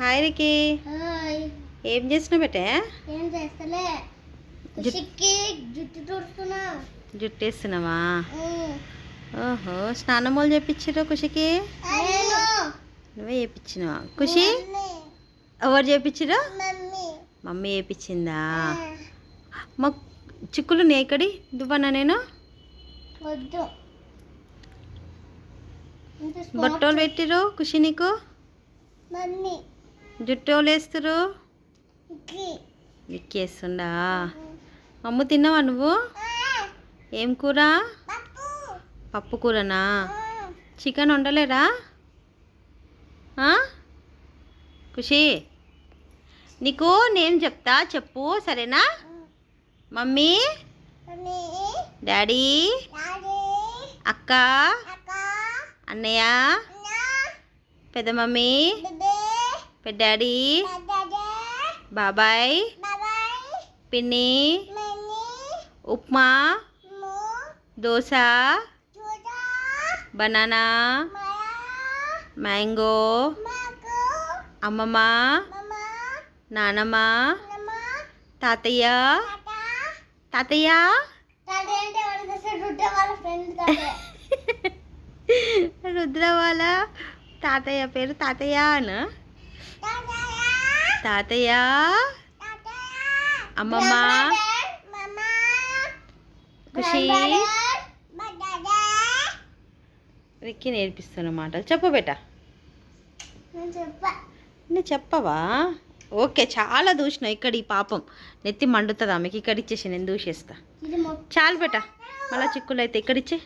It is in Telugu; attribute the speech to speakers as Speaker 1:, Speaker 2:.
Speaker 1: హాయ్ రికి.
Speaker 2: హాయ్.
Speaker 1: ఏం చేస్తున్నావు బేటే?
Speaker 2: ఏం చేస్తలే. ఖుషికి జుట్టు తుడుస్తున్నా.
Speaker 1: జుట్టు వేస్తున్నావా? ఓహో, స్నానములు చేపించారు ఖుషికి? నువ్వే చేపించినావా ఖుషి? ఎవరు చేపించారు? మమ్మీ చేపించిందా? మా చిక్కులు నేకడి దువ్వనా నేను?
Speaker 2: వద్దు.
Speaker 1: బట్టలు పెట్టిరు ఖుషి నీకు?
Speaker 2: మమ్మీ
Speaker 1: జుట్టు వాళ్ళు వేస్తారు? విక్కి వేస్తుండా? అమ్ము తిన్నావా నువ్వు? ఏం కూర? పప్పు కూరనా? చికెన్ వండలేరా? ఖుషి నీకు నేమ్ చెప్తా, చెప్పు సరేనా? మమ్మీ, డాడీ, అక్క, అన్నయ్య, పెద్ద మమ్మీ, పెద్ద డాడీ, బాబాయ్, పిన్ని, ఉప్మా, దోశ, బనానా, మ్యాంగో, అమ్మమ్మ, నానమ్మ, తాతయ్య. తాతయ్య రుద్ర వాళ్ళ తాతయ్య పేరు తాతయ్య అను. తాతయ్య, అమ్మమ్మ, ఖుషి. రిక్కి నేర్పిస్తున్న మాటలు చెప్పు బేట. నేను చెప్పవా? ఓకే, చాలా దూసినావు. ఇక్కడ ఈ పాపం నెత్తి మండుతుంది ఆమెకి. ఇక్కడ ఇచ్చేసి నేను దూసేస్తా. చాలు బేట, మళ్ళీ చిక్కులు అయితే ఇక్కడ ఇచ్చే.